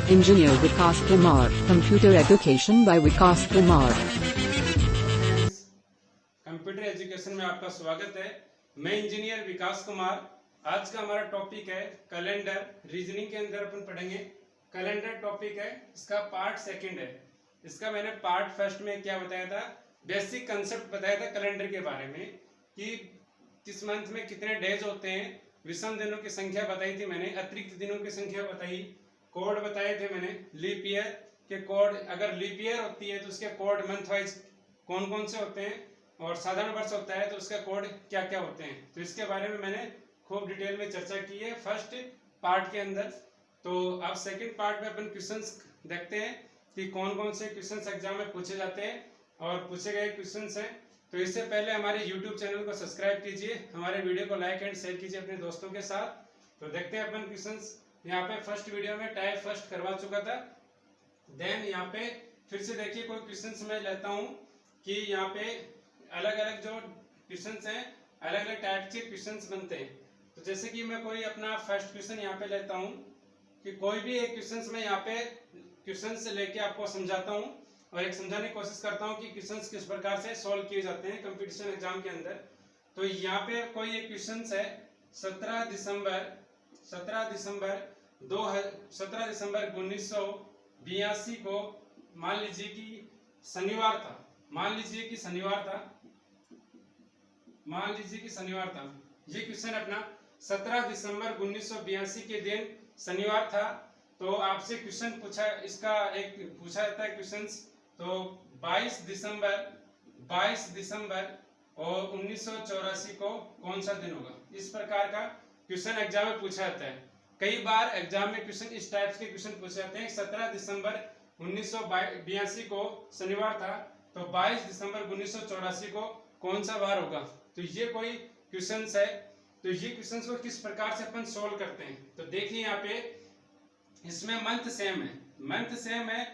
Engineer Vikas Kumar, Computer Education by Vikas Kumar. Computer education में आपका स्वागत है। मैं इंजीनियर विकास कुमार। आज का हमारा टॉपिक है कैलेंडर। रीजनिंग के अंदर अपन पढ़ेंगे कैलेंडर टॉपिक है, इसका पार्ट सेकंड है। इसका मैंने पार्ट फर्स्ट में क्या बताया था, बेसिक कंसेप्ट बताया था कैलेंडर के बारे में कि किस मंथ में कितने डेज होते हैं, विषम दिनों की संख्या बताई थी मैंने, अतिरिक्त दिनों की संख्या बताई, कोड बताए थे मैंने, लीप ईयर के कोड, अगर लीप ईयर होती है तो उसके कोड मंथ वाइज कौन कौन से होते हैं, और साधारण वर्ष होता है तो उसका कोड क्या क्या होते हैं। तो इसके बारे में मैंने खूब डिटेल में चर्चा की है फर्स्ट पार्ट के अंदर। तो अब सेकंड पार्ट में अपन क्वेश्चंस देखते हैं कि कौन कौन से क्वेश्चंस एग्जाम में पूछे जाते हैं और पूछे गए क्वेश्चंस हैं। तो इससे पहले हमारे YouTube चैनल को सब्सक्राइब कीजिए, हमारे वीडियो को लाइक एंड शेयर कीजिए अपने दोस्तों के साथ। तो देखते हैं अपन क्वेश्चंस। यहाँ पे फर्स्ट वीडियो में टाइप फर्स्ट करवा चुका था, देन यहाँ पे फिर से देखिए कोई क्वेश्चंस मैं लेता हूँ कि यहाँ पे अलग अलग जो क्वेश्चंस हैं अलग अलग टाइप के क्वेश्चंस बनते हैं। तो जैसे कि मैं कोई अपना फर्स्ट क्वेश्चन यहाँ पे लेता हूँ कि कोई भी एक क्वेश्चंस में यहाँ पे क्वेश्चंस लेके आपको समझाता हूँ और एक समझाने की कोशिश करता हूँ कि क्वेश्चंस किस प्रकार से सॉल्व किए जाते हैं कंपटीशन एग्जाम के अंदर। तो यहाँ पे कोई एक क्वेश्चंस है 17 दिसंबर 1982 को मान लीजिए कि शनिवार था। ये क्वेश्चन अपना 17 दिसंबर 1982 के दिन शनिवार था। तो आपसे क्वेश्चन पूछा, इसका एक पूछा जाता है क्वेश्चंस। तो 22 दिसंबर और 1984 को कौन सा दिन होगा, इस प्रकार का क्वेश्चन एग्जाम में पूछा जाता है। कई बार एग्जाम में क्वेश्चन इस टाइप के क्वेश्चन पूछे जाते हैं। 17 दिसंबर 1982 को शनिवार था, तो 22 दिसंबर 1984 को कौन सा वार होगा। तो ये कोई क्वेश्चंस है। तो ये क्वेश्चंस को किस प्रकार से अपन सोल्व करते हैं, तो देखिए यहाँ पे इसमें मंथ सेम है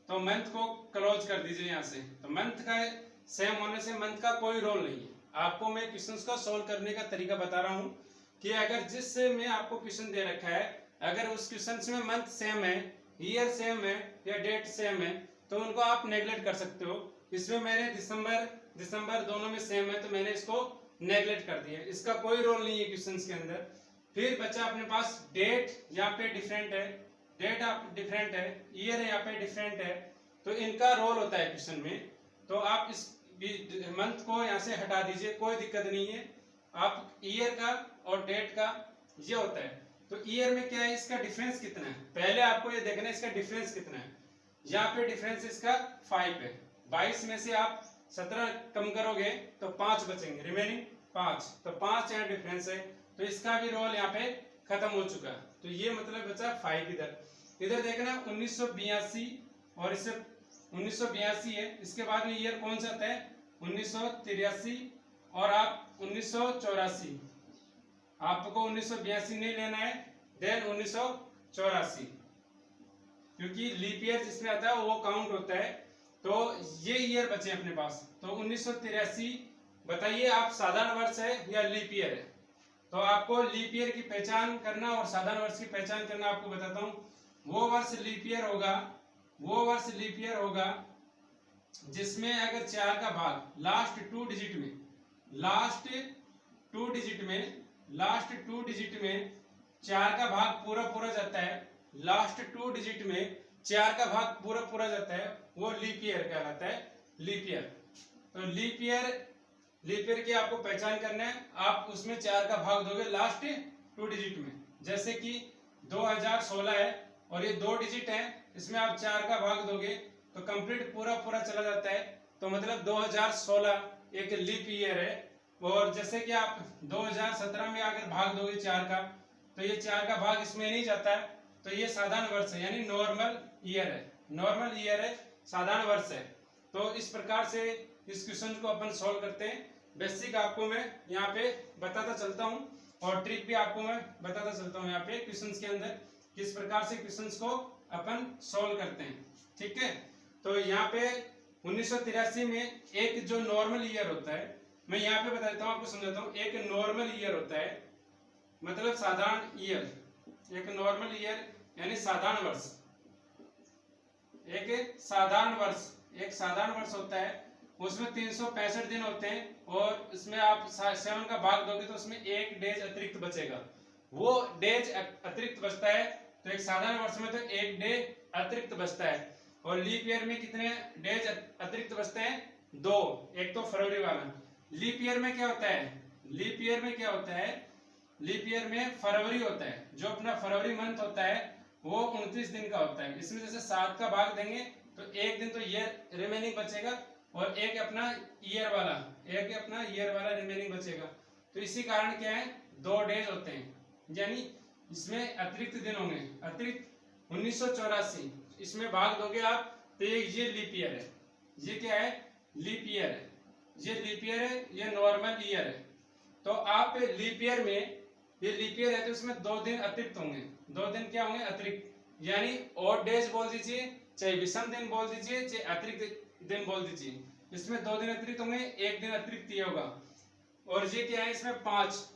तो मंथ को क्लोज कर दीजिए यहाँ से। तो मंथ का सेम होने से मंथ का कोई रोल नहीं है। आपको मैं क्वेश्चंस को सोल्व करने का तरीका बता रहा हूँ कि अगर जिससे मैं आपको क्वेश्चन दे रखा है, अगर उस क्वेश्चन में मंथ सेम है, ईयर सेम है या डेट सेम है, तो उनको आप नेगलेक्ट कर सकते हो। इसमें मैंने दिसंबर दोनों में सेम है तो मैंने इसको नेगलेक्ट कर दिया, इसका कोई रोल नहीं है क्वेश्चंस के अंदर। फिर बचा अपने पास डेट, यहाँ पे डिफरेंट है, डेट आप डिफरेंट है, ईयर यहाँ पे डिफरेंट है, तो इनका रोल होता है क्वेश्चन में। तो आप इस मंथ को यहाँ से हटा दीजिए, कोई दिक्कत नहीं है। आप ईयर का और डेट का ये होता है। तो ईयर में क्या है, इसका डिफरेंस कितना है, पहले आपको ये देखना है इसका डिफरेंस कितना है। यहाँ पे डिफरेंस इसका 5 है। 22 में से आप 17 कम करोगे तो 5 बचेंगे, रिमेनिंग 5, तो 5 यहाँ डिफरेंस है। तो इसका भी रोल यहाँ पे खत्म हो चुका। तो ये मतलब बचा 5। इधर देखना 1982 और इससे 1982 है, इसके बाद में ईयर कौन सा आता है 1983 और आप 1984, आपको 1982 नहीं लेना है, देन 1984, क्योंकि लीप ईयर जिसमें आता है वो काउंट होता है। तो ये ईयर बचे अपने पास। तो 1983 बताइए आप साधारण वर्ष है या लीप ईयर है। तो आपको लीप ईयर की पहचान करना और साधारण वर्ष की पहचान करना आपको बताता हूँ। वो वर्ष लीप ईयर होगा जिसमें अगर 4 का भाग लास्ट टू डिजिट में 4 का भाग पूरा जाता है, लास्ट 2 डिजिट में 4 का भाग पूरा जाता है, वो लीप ईयर कहलाता है, लीप ईयर। तो लीप ईयर की आपको पहचान करना है। आप उसमें 4 का भाग दोगे लास्ट 2 डिजिट में, जैसे कि 2016 है और ये 2 डिजिट है, इसमें आप 4 का भाग दोगे तो कंप्लीट पूरा चला जाता है। तो मतलब 2016 एक लीप ईयर है। और जैसे कि आप 2017 में अगर भाग दोगे 4 का, तो ये 4 का भाग इसमें नहीं जाता है, तो ये साधारण वर्ष है, यानी नॉर्मल ईयर है, साधारण वर्ष है। तो इस प्रकार से इस क्वेश्चन को अपन सॉल्व करते हैं। बेसिक आपको मैं यहाँ पे बताता चलता हूँ और ट्रिक भी आपको मैं बताता चलता हूँ यहाँ पे क्वेश्चंस के अंदर किस प्रकार से क्वेश्चंस को अपन सॉल्व करते हैं, ठीक है। तो यहाँ पे 1983 में एक जो नॉर्मल ईयर होता है, मैं यहाँ पे बता देता हूँ, आपको समझाता हूँ। एक नॉर्मल ईयर होता है मतलब साधारण ईयर, एक नॉर्मल ईयर यानी साधारण वर्ष। एक साधारण वर्ष होता है, उसमें 365 दिन होते हैं, और उसमें आप 7 का भाग दोगे तो उसमें एक डेज अतिरिक्त बचेगा। वो डेज अतिरिक्त बचता है, तो एक साधारण वर्ष में तो एक डे अतिरिक्त बचता है। और लीप ईयर में कितने डेज अतिरिक्त बचते हैं? 2। एक तो फरवरी वाला। लीप ईयर में क्या होता है? लीप ईयर में फरवरी होता है। जो अपना फरवरी मंथ होता है वो 29 दिन का होता है। इसमें जैसे 7 का भाग देंगे तो एक दिन तो ईयर रिमेनिंग बचेगा, और एक अपना ईयर वाला रिमेनिंग बचेगा। तो इसी कारण क्या है, 2 डेज होते हैं, यानी इसमें अतिरिक्त दिन होंगे। अतिरिक्त 1984 इसमें भाग दोगे आप तो ये लीप ईयर है। ये क्या है? लीप ईयर है। ये लीप ईयर है, ये नॉर्मल ईयर है। तो आप लीप ईयर में, ये लीप ईयर है तो इसमें 2 दिन अतिरिक्त होंगे। 2 दिन क्या होंगे? अतिरिक्त, यानी ऑड डेज बोल दीजिए, चाहे विषम दिन बोल दीजिए, चाहे अतिरिक्त दिन बोल दीजिए। इसमें 2 दिन अतिरिक्त होंगे, एक दिन अतिरिक्त ये होगा। और ये क्या है? इसमें 5।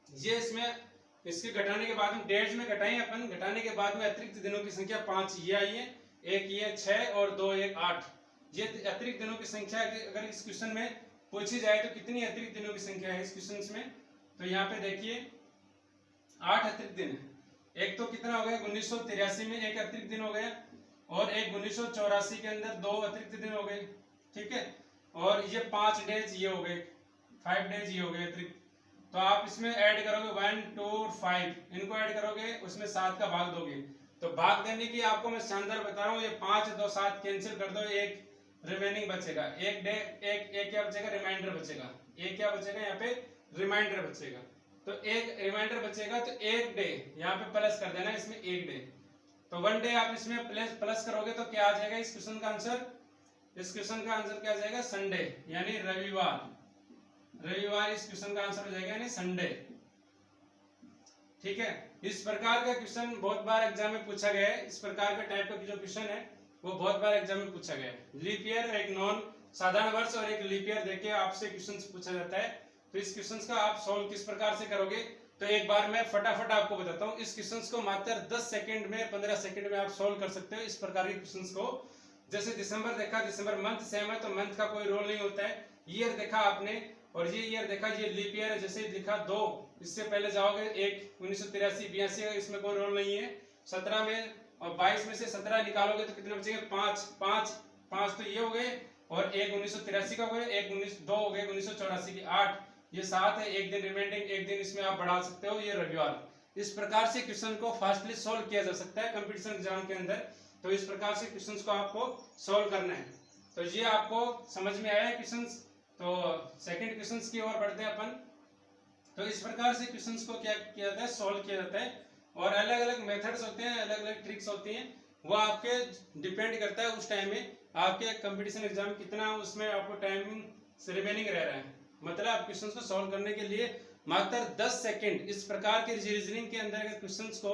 ये इसमें इसके घटाने के बाद में डेज में घटाएं अपन, घटाने के बाद में अतिरिक्त दिनों की संख्या 5 ये आई है। एक ये 6 और 2 एक 8। ये अतिरिक्त दिनों की संख्या अगर इस क्वेश्चन में पूछी जाए तो कितनी अतिरिक्त दिनों की संख्या है इस क्वेश्चन में? तो यहाँ पे देखिए 8 अतिरिक्त दिन है। एक तो कितना हो गया? 1983 में एक अतिरिक्त दिन हो गया, और एक 1984 के अंदर 2 अतिरिक्त दिन हो गए, ठीक है। और ये 5 डेज ये हो गए, 5 डेज ये हो गए अतिरिक्त। तो आप इसमें ऐड करोगे 1 2 5, इनको ऐड करोगे, उसमें 7 का भाग दोगे। तो भाग देने की आपको मैं शानदार बता रहा हूँ, ये 5 2 7 कैंसिल कर दो, एक रिमेनिंग बचेगा, एक डे, एक क्या बचेगा? रिमाइंडर बचेगा। एक क्या बचेगा? यहाँ पे रिमाइंडर बचेगा। तो एक रिमाइंडर बचेगा, तो एक डे यहाँ पे प्लस कर देना, इसमें एक डे। तो 1 डे आप इसमें प्लस करोगे तो क्या आ जाएगा इस क्वेश्चन का आंसर? इस क्वेश्चन का आंसर क्या आ जाएगा? संडे, यानी रविवार। रविवार इस क्वेश्चन का आंसर हो जाएगा, यानी संडे, ठीक है। इस प्रकार का क्वेश्चन बहुत बार एग्जाम में पूछा गया है। इस प्रकार का टाइप का जो क्वेश्चन है वो बहुत बार एग्जाम में पूछा गया है। लीप ईयर, एक नॉन साधारण वर्ष और एक लीप ईयर देके आपसे क्वेश्चन पूछा जाता है। तो इस क्वेश्चन का आप सॉल्व किस प्रकार से करोगे, तो एक बार मैं फटाफट आपको बताता हूँ। इस क्वेश्चन को मात्र 10 सेकंड में, 15 सेकंड में आप सॉल्व कर सकते हो इस प्रकार के क्वेश्चन को। जैसे दिसंबर देखा, दिसंबर मंथ सेम है तो मंथ का कोई रोल नहीं होता है। ईयर देखा आपने, और ये ईयर देखा, ये लीप ईयर है। जैसे लिखा 2, इससे पहले जाओगे 1 1983 82 का, इसमें कोई रोल नहीं है। 17 में और 22 में से 17 निकालोगे तो कितने बचेंगे? 5 तो ये हो गए, और एक 1983 का हो गए, एक 2 हो गए 1984 की, 8, ये 7 है। एक दिन रिमेंडिंग, एक दिन इसमें आप बढ़ा सकते हो, ये रविवार। इस प्रकार से क्वेश्चन को फास्टली सोल्व किया जा सकता है कंपटीशन एग्जाम के अंदर। तो इस प्रकार से क्वेश्चन को आपको सोल्व करना है। तो ये आपको समझ में आया है क्वेश्चन। तो सेकंड क्वेश्चन की ओर बढ़ते हैं अपन। तो इस प्रकार से क्वेश्चंस को क्या किया जाता है? सॉल्व किया जाता है। और अलग अलग मेथड्स होते हैं, अलग अलग ट्रिक्स होती हैं, वो आपके डिपेंड करता है उस टाइम में आपके कंपटीशन एग्जाम कितना उसमें आपको टाइम रिमेनिंग रह रहा है। मतलब आप क्वेश्चंस को सॉल्व करने के लिए मात्र 10 सेकंड इस प्रकार के रीजनिंग के अंदर अगर क्वेश्चंस को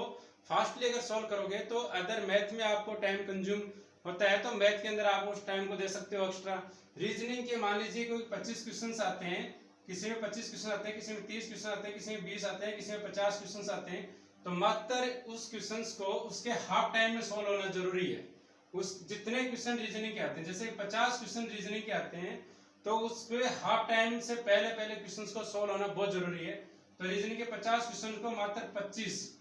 फास्टली अगर सॉल्व करोगे, तो अदर मैथ में आपको टाइम कंज्यूम होता है, तो मैथ के अंदर आप उस टाइम को दे सकते हो एक्स्ट्रा। रीजनिंग के मान लीजिए कोई 25 क्वेश्चन आते हैं, किसी में 25 क्वेश्चन आते हैं, किसी में 30 क्वेश्चन आते हैं, किसी में 20 आते हैं, किसी में 50 क्वेश्चन आते हैं, तो मात्र उस क्वेश्चंस को उसके हाफ टाइम में सॉल्व होना जरूरी है। उस जितने क्वेश्चन रीजनिंग के आते हैं, जैसे 50 क्वेश्चन रीजनिंग के आते हैं, तो उसके हाफ टाइम से पहले क्वेश्चंस को सॉल्व होना बहुत जरूरी है। तो रीजनिंग के 50 क्वेश्चन को मात्र 25,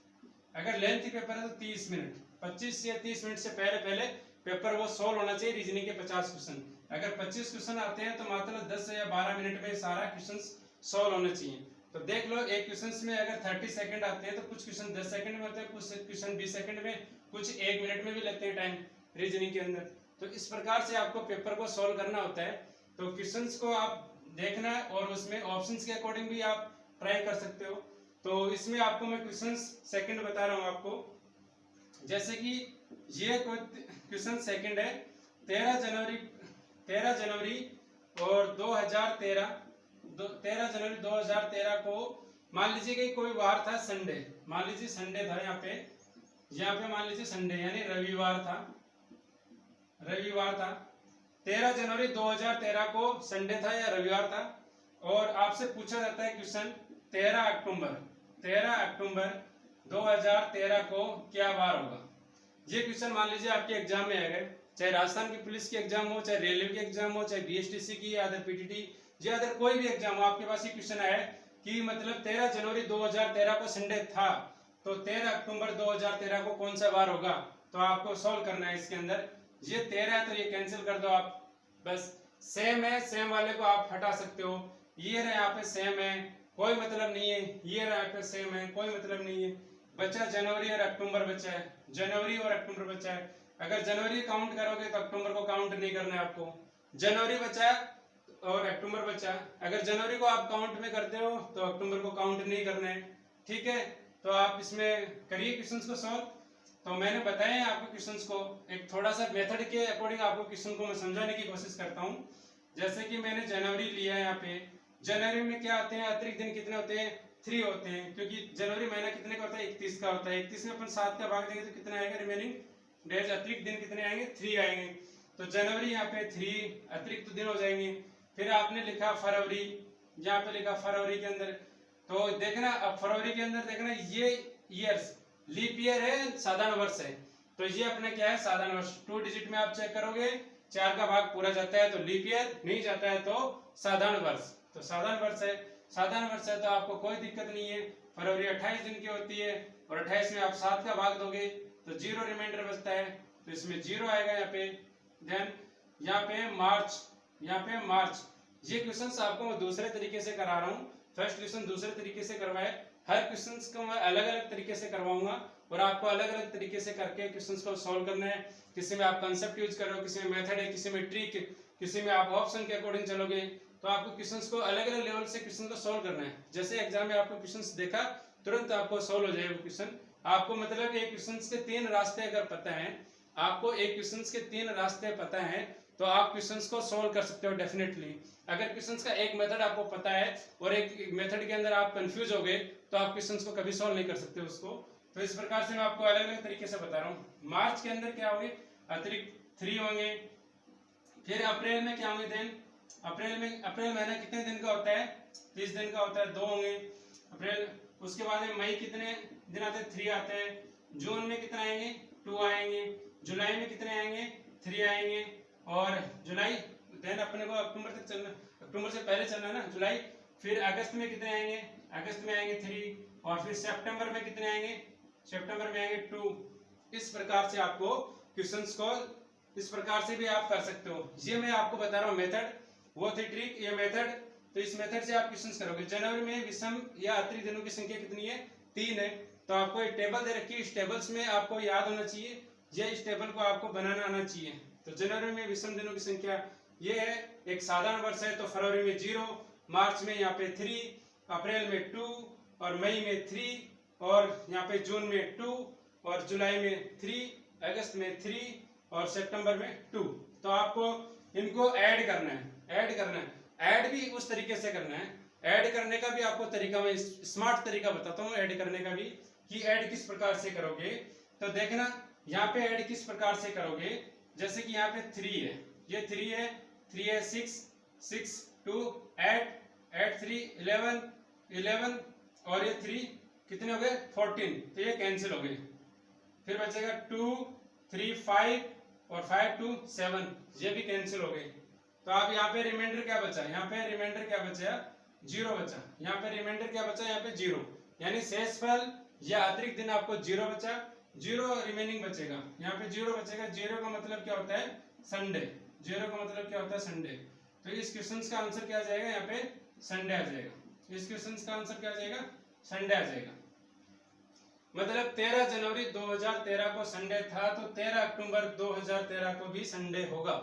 अगर लेंथ पेपर है तो 30 मिनट, 25 या 30 मिनट से पहले पेपर वो सॉल्व होना चाहिए रीजनिंग के 50 क्वेश्चन। अगर 25 क्वेश्चन आते हैं तो मात्र 10 या 12 मिनट में सारा क्वेश्चन सॉल्व होना चाहिए। तो देख लो, एक क्वेश्चन में अगर 30 सेकंड आते हैं तो कुछ क्वेश्चन 10 सेकंड में होते हैं, कुछ क्वेश्चन 20 सेकंड में, कुछ 1 मिनट में भी लगते हैं टाइम रीजनिंग के अंदर। तो इस प्रकार से आपको पेपर को सॉल्व करना होता है। तो क्वेश्चंस को आप देखना है और उसमें ऑप्शंस के अकॉर्डिंग भी आप ट्राई कर सकते हो। तो इसमें आपको मैं क्वेश्चंस सेकंड बता रहा हूँ आपको। जैसे कि ये क्वेश्चन सेकंड है, 13 जनवरी और 13 जनवरी 2013 को मान लीजिए कि कोई वार था संडे, मान लीजिए संडे था, यहाँ पे मान लीजिए संडे यानी रविवार था। 13 जनवरी 2013 को संडे था या रविवार था, और आपसे पूछा जाता है क्वेश्चन 13 अक्टूबर 2013 को क्या वार होगा। ये क्वेश्चन मान लीजिए आपके एग्जाम में आ गए। चाहे राजस्थान की पुलिस की एग्जाम हो, चाहे रेलवे की एग्जाम हो, चाहे बीएसटीसी की, या अदर पीटीटी, या अदर कोई भी एग्जाम हो, आपके पास ये क्वेश्चन आया कि मतलब 13 जनवरी 2013 को संडे था, तो 13 अक्टूबर 2013 को कौन सा वार होगा, तो आपको सॉल्व करना है इसके अंदर। ये 13 है तो ये कैंसिल कर दो आप, बस सेम है, सेम वाले को आप हटा सकते हो। ये रहा यहाँ पे सेम है, कोई मतलब नहीं है, ये रहा यहाँ पे सेम है, कोई मतलब नहीं है, बचा जनवरी और अक्टूबर बचा है, जनवरी और अक्टूबर बचा है। अगर जनवरी काउंट करोगे तो अक्टूबर को काउंट नहीं करना है आपको, जनवरी बचा और अक्टूबर बचा। अगर जनवरी को आप काउंट में करते हो तो अक्टूबर को काउंट नहीं करना है, ठीक है। तो आप इसमें करिए क्वेश्चंस को सॉल्व। तो मैंने बताया है आपको क्वेश्चंस को, एक थोड़ा सा मेथड के अकॉर्डिंग आपको क्वेश्चन को मैं समझाने की कोशिश करता हूँ। जैसे कि मैंने जनवरी लिया है, यहाँ पे जनवरी में क्या होते हैं, अतिरिक्त दिन कितने होते हैं, 3 होते हैं, क्योंकि जनवरी महीना कितने का होता है, 31 का होता है। 31 में अपन 7 का भाग देंगे तो कितना आएगा, रिमेनिंग डेज अतिरिक्त दिन कितने आएंगे, 3 आएंगे। तो जनवरी यहाँ पे 3 अतिरिक्त दिन हो जाएंगे। फिर आपने लिखा फरवरी, यहाँ पे लिखा फरवरी के अंदर, तो देखना अब फरवरी के अंदर देखना ये ईयर्स लीप ईयर है, साधारण वर्ष है, तो ये अपने क्या है, साधारण वर्ष। 2 डिजिट में आप चेक करोगे 4 का भाग पूरा जाता है तो लीप ईयर, नहीं जाता है तो साधारण वर्ष। तो साधारण वर्ष है, साधारण वर्ष है तो आपको कोई दिक्कत नहीं है। फरवरी 28 दिन की होती है और 28 में आप 7 का भाग दोगे तो 0 रिमाइंडर बचता है, तो इसमें 0 आएगा यहाँ पे। देन यहाँ पे मार्च, यहाँ पे मार्च। ये क्वेश्चंस आपको मैं दूसरे तरीके से करा रहा हूँ, फर्स्ट क्वेश्चन दूसरे तरीके से करवाए, हर क्वेश्चंस को मैं अलग अलग तरीके से करवाऊंगा और आपको अलग अलग तरीके से करके क्वेश्चंस को सॉल्व करना है। किसी में आप कंसेप्ट यूज करो, किसी में मेथड है, किसी में ट्रिक, किसी में आप ऑप्शन के अकॉर्डिंग चलोगे, तो आपको क्वेश्चंस को अलग अलग लेवल से क्वेश्चन को सॉल्व करना है। जैसे एग्जाम में आपको क्वेश्चंस देखा तुरंत आपको सॉल्व हो जाए वो क्वेश्चन। आपको मतलब एक क्वेश्चंस के 3 रास्ते अगर पता है, आपको एक क्वेश्चंस के 3 रास्ते पता है तो आप क्वेश्चंस को सॉल्व कर सकते हो डेफिनेटली। अगर क्वेश्चंस का एक मेथड आपको पता है और एक मेथड के अंदर आप कंफ्यूज हो गए तो आप क्वेश्चंस को कभी सॉल्व नहीं कर सकते उसको। तो इस प्रकार से मैं आपको अलग अलग तरीके से बता रहा हूँ। मार्च के अंदर क्या होंगे, अतिरिक्त 3 होंगे। फिर अप्रैल में क्या होंगे, देन अप्रैल में, अप्रैल महीना कितने दिन का होता है, 30 दिन का होता है, 2 होंगे अप्रैल। उसके बाद में मई कितने दिन आते हैं, 3 आते हैं। जून में कितने आएंगे, 2 आएंगे। जुलाई में कितने आएंगे, 3 आएंगे। और जुलाई देन अपने को अक्टूबर तक चलना, अक्टूबर से पहले चलना है ना, जुलाई। फिर अगस्त में कितने आएंगे, अगस्त में आएंगे 3। और फिर सितंबर में कितने आएंगे, सितंबर में आएंगे 2। इस प्रकार से आपको क्वेश्चंस को इस प्रकार से भी आप कर सकते हो। ये मैं आपको बता रहा हूँ मेथड, वो थी ट्रिक, ये मेथड। तो इस मेथड से आप क्वेश्चंस करोगे। जनवरी में विषम या अतिरिक्त दिनों की संख्या कितनी है, 3 है। तो आपको एक टेबल दे रखी है, इस टेबल्स में आपको याद होना चाहिए, या इस टेबल को आपको बनाना आना चाहिए। तो जनवरी में विषम दिनों की संख्या ये है, एक साधारण वर्ष है तो फरवरी में 0, मार्च में यहाँ पे 3, अप्रैल में 2 और मई में 3 और यहाँ पे जून में 2 और जुलाई में 3, अगस्त में 3 और सितंबर में 2। तो आपको इनको ऐड करना है, ऐड करना है। ऐड भी उस तरीके से करना है, ऐड करने का भी आपको तरीका मैं स्मार्ट तरीका बताता हूँ ऐड करने का भी, कि ऐड किस प्रकार से करोगे। तो देखना यहाँ पे ऐड किस प्रकार से करोगे। जैसे कि यहाँ पे 3 है, ये 3 है, 3 है 6 2 8 3 11 और ये 3 कितने हो गए 14, तो ये कैंसिल हो गए। फिर बचेगा 2 3 5 और 5 2 7, ये भी कैंसिल हो गए। तो आप यहाँ पे रिमाइंडर क्या बचा, यहाँ पे रिमाइंडर क्या बचा, 0 बचा। यहाँ पे रिमाइंडर क्या बचा, यहाँ पे 0, यानी शेषफल या अतिरिक्त दिन आपको 0 बचा, 0 रिमेनिंग बचेगा। यहाँ पे 0 बचेगा। 0 का मतलब क्या होता है, संडे। 0 का मतलब क्या होता है, संडे। तो इस क्वेश्चन का आंसर क्या आ जाएगा, यहाँ पे संडे आ जाएगा। इस क्वेश्चन का आंसर क्या आ जाएगा, संडे आ जाएगा। मतलब 13 जनवरी 2013 को संडे था तो 13 अक्टूबर 2013 को भी संडे होगा।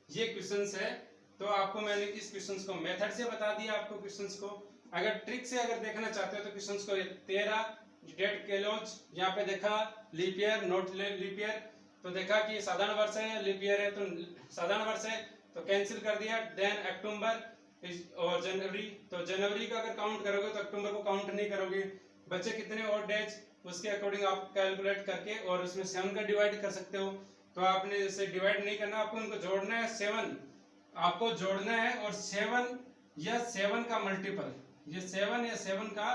ये क्वेश्चंस है। तो आपको मैंने इस क्वेश्चंस को मेथड से बता दिया आपको क्वेश्चंस को। अगर ट्रिक से अगर देखना चाहते हो तो क्वेश्चंस को 13 डेट क्लोज, यहाँ पे देखा leap year not leap year, तो देखा कि साधारण वर्ष है, लीप ईयर है तो साधारण वर्ष है तो कैंसिल कर दिया। देन अक्टूबर और जनवरी, तो जनवरी का अगर काउंट करोगे तो अक्टूबर को काउंट नहीं करोगे। बचे कितने और डेज, उसके अकॉर्डिंग आप कैलकुलेट करके और उसमें 7 का डिवाइड कर सकते हो। तो आपने जैसे डिवाइड नहीं करना, आपको उनको जोड़ना है, 7 आपको जोड़ना है और 7 या 7 का मल्टीपल, ये 7 या 7 का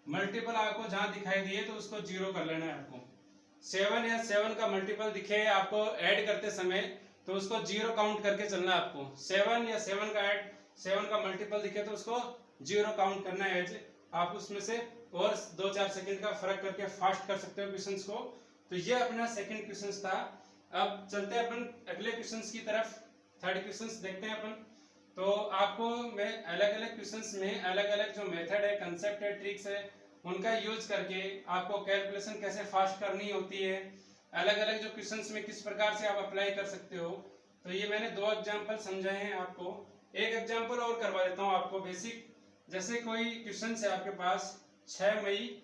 मल्टीपल आपको जहां दिखाई दिए तो उसको 0 कर लेना है। आपको 7 या 7 का मल्टीपल दिखे आपको ऐड करते समय तो उसको 0 काउंट करके चलना है आपको। 7 या 7 का मल्टीपल दिखे तो उसको 0 काउंट करना है। आप उसमें से और 2-4 सेकंड का फर्क करके फास्ट कर सकते हो क्वेश्चंस को। तो ये अपना सेकंड क्वेश्चन था। अब चलते हैं अपन अगले क्वेश्चंस की तरफ। थर्ड क्वेश्चंस देखते हैं अपन। तो आपको मैं अलग अलग क्वेश्चंस में अलग अलग जो मेथड है, कंसेप्ट है, ट्रिक्स है, उनका यूज करके आपको कैलकुलेशन कैसे फास्ट करनी होती है, अलग अलग जो क्वेश्चंस में किस प्रकार से आप अप्लाई कर सकते हो। तो ये मैंने 2 एग्जाम्पल समझाए हैं आपको। एक एग्जाम्पल और करवा देता हूँ आपको बेसिक। जैसे कोई क्वेश्चन है आपके पास 6 मई,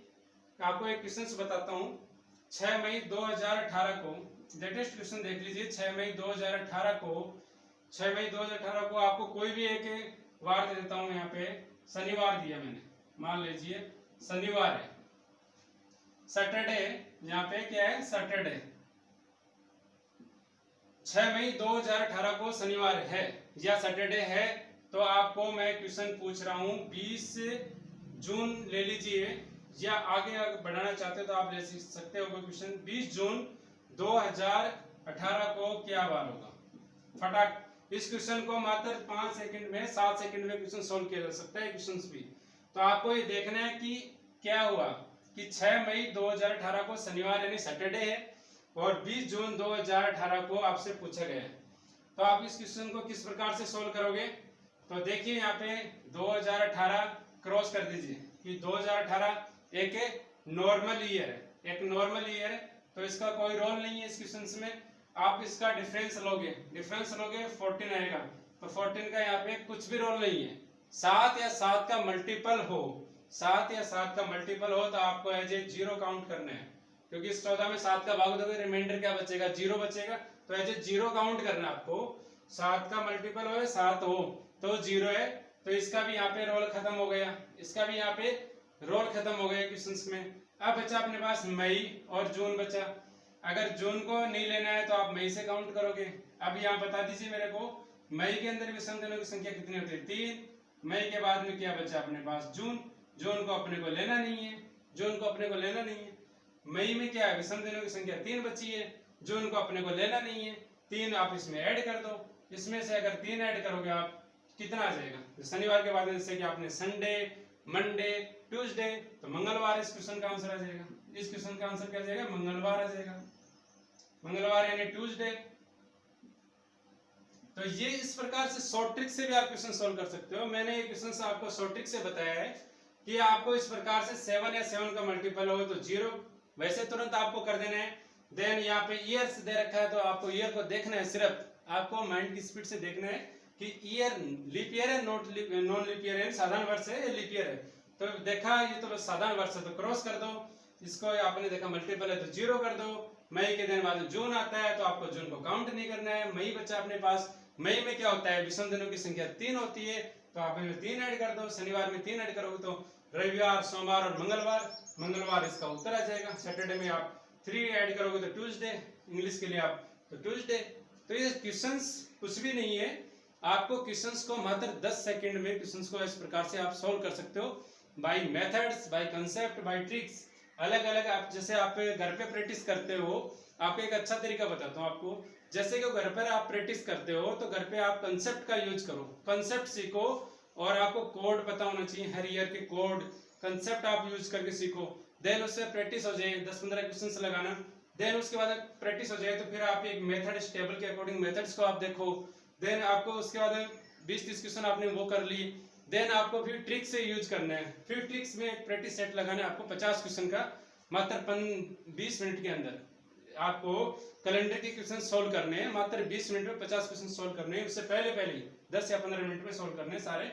आपको एक क्वेश्चन बताता हूँ। 6 मई 2018 को लेटेस्ट क्वेश्चन देख लीजिए। 6 मई 2018 को आपको कोई भी एक वार दे देता हूँ। यहाँ पे शनिवार दिया मैंने, मान लीजिए शनिवार है, सैटरडे, यहाँ पे क्या है सैटरडे। 6 मई 2018 को शनिवार है या सैटरडे है, तो आपको मैं क्वेश्चन पूछ रहा हूँ 20 जून ले लीजिए, या आगे बढ़ाना चाहते हो तो आप ले सकते हो क्वेश्चन। 20 जून 2018 को क्या वार होगा, फटाक। इस क्वेश्चन को मात्र 5 सेकंड में 7 सेकंड में क्वेश्चन सोल्व किया जा सकता है क्वेश्चंस भी। तो आपको ये देखना है कि क्या हुआ कि 6 मई 2018 को शनिवार यानी सैटरडे है और 20 जून 2018 को आपसे पूछा गया है। तो आप इस क्वेश्चन को किस प्रकार से सोल्व करोगे, तो देखिए यहाँ पे 2018 क्रॉस कर दीजिए कि 2018 एक नॉर्मल ईयर है, एक नॉर्मल ईयर है, तो इसका कोई रोल नहीं है इस क्वेश्चन में। आप इसका डिफरेंस लोगे 14 आएगा, तो 14 का यहाँ पे कुछ भी रोल नहीं है। 7 या 7 का मल्टीपल हो, 7 या 7 का मल्टीपल हो तो आपको एज ए 0 काउंट करना है, क्योंकि इस 14 में 7 का भाग दोगे रिमाइंडर क्या बचेगा, 0 बचेगा। तो एज ए 0 काउंट करना है आपको। 7 का मल्टीपल हो 7 हो तो 0 है, तो इसका भी यहाँ पे रोल खत्म हो गया, इसका भी यहाँ पे रोल खत्म हो गया क्वेश्चंस में। अब बचा अपने पास मई और जून बचा। अगर जून को नहीं लेना है तो आप मई से काउंट करोगे। अब यहाँ बता दीजिए मेरे को, मई के अंदर विषम दिनों की संख्या कितनी होती है, 3। मई के बाद में क्या बचा अपने पास, जून। जून को अपने को लेना नहीं है, जून को अपने को लेना नहीं है। मई में क्या है, विषम दिनों की संख्या 3 बची है, जून को अपने को लेना नहीं है। 3 आप इसमें ऐड कर दो, इसमें से अगर 3 ऐड करोगे आप कितना आ जाएगा, तो शनिवार के बाद जैसे कि आपने संडे, मंडे, ट्यूसडे, तो मंगलवार इस क्वेश्चन का आंसर आ जाएगा। इस क्वेश्चन का आंसर क्या आ जाएगा, मंगलवार आ जाएगा। मंगलवार यानी ट्यूसडे। तो ये इस प्रकार से शॉर्ट ट्रिक से भी आप क्वेश्चन सोल्व कर सकते हो। मैंने ये क्वेश्चन आपको शॉर्ट ट्रिक से बताया है कि आपको इस प्रकार से 7 या 7 का मल्टीपल हो तो 0, वैसे तुरंत आपको कर देना है। देन यहाँ पे ईयर्स दे रखा है, तो आपको ईयर को देखना है, सिर्फ आपको माइंड की स्पीड से देखना है कि ईयर लीप ईयर है, नॉन लीप ईयर है, साधारण वर्ष है या लीप ईयर है। तो देखा ये तो साधारण वर्ष है तो क्रॉस कर दो, इसको आपने देखा मल्टीपल है तो 0 कर दो। मई के दिन बाद जून आता है तो आपको जून को काउंट नहीं करना है, मई बचा अपने पास। मई में क्या होता है, विषम दिनों की संख्या 3 होती है, तो आप इनमें 3 ऐड कर दो। शनिवार में 3 ऐड करोगे तो रविवार, सोमवार और मंगलवार इसका उत्तर आ जाएगा। सैटरडे में आप 3 ऐड करोगे तो ट्यूसडे, इंग्लिश के लिए आप तो ट्यूसडे। तो ये क्वेश्चंस कुछ भी नहीं है, आपको क्वेश्चंस को मात्र 10 सेकंड में क्वेश्चंस को इस प्रकार से आप सोल्व कर सकते हो, by methods, by concept, by tricks. अलग अलग आप जैसे आप घर पे प्रैक्टिस करते हो, आपको एक अच्छा तरीका बताता हूँ आपको। जैसे कि घर पर आप प्रैक्टिस करते हो तो घर पे आप कंसेप्ट का यूज करो, कंसेप्ट सीखो, और आपको कोड पता होना चाहिए, हर ईयर के कोड कंसेप्ट आप यूज करके सीखो। देन उससे प्रैक्टिस हो जाए, 10-15 क्वेश्चंस लगाना। देन उसके बाद प्रैक्टिस हो जाए तो फिर आप एक मेथड, टेबल के अकॉर्डिंग मेथड्स को आप देखो। देन आपको उसके बाद 20-30 क्वेश्चन आपने वो कर ली। देन आपको फिर ट्रिक से यूज करना है, फिर ट्रिक्स में एक प्रैक्टिस सेट लगाना है आपको 50 क्वेश्चन का, मात्र 20 मिनट के अंदर आपको कैलेंडर के क्वेश्चन सोल्व करने हैं। मात्र 20 मिनट में 50 क्वेश्चन सोल्व करने हैं, उससे पहले 10 या 15 मिनट में सोल्व करने हैं सारे।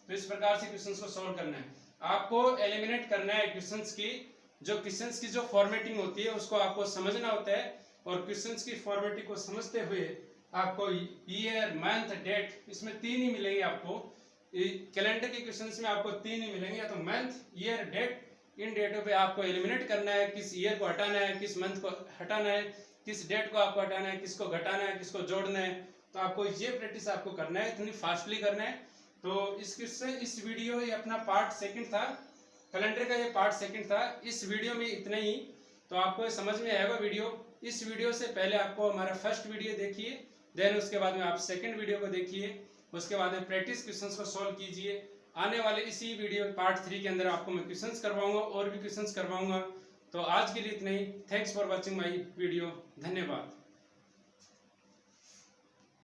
तो इस प्रकार से क्वेश्चंस को सोल्व करना है। आपको एलिमिनेट करना है क्वेश्चंस की जो फॉर्मेटिंग होती है उसको आपको समझना होता है, और क्वेश्चंस की फॉर्मेटिंग को समझते हुए आपको ईयर, मंथ, डेट, इसमें 3 ही मिलेंगे आपको। कैलेंडर के क्वेश्चंस में आपको 3 ही मिलेंगे, या तो मंथ, ईयर, डेट। इन डेटों पे आपको एलिमिनेट करना है, किस ईयर को हटाना है, किस मंथ को हटाना है, किस डेट को आपको हटाना है, किसको घटाना है, किसको जोड़ना है। तो आपको ये प्रैक्टिस आपको करना है, इतनी फास्टली करना है। तो इस वीडियो ये अपना पार्ट 2 था, कैलेंडर का ये पार्ट 2 था। इस वीडियो में इतना ही, तो आपको समझ में आएगा वीडियो। इस वीडियो से पहले आपको हमारा फर्स्ट वीडियो देखिए, देन उसके बाद में आप सेकंड वीडियो को देखिए, उसके बाद में प्रैक्टिस क्वेश्चंस को सॉल्व कीजिए। आने वाले इसी वीडियो पार्ट 3 के अंदर आपको मैं क्वेश्चंस करवाऊंगा और भी क्वेश्चंस करवाऊंगा। तो आज के लिए इतना ही। Thanks for watching my video. धन्यवाद।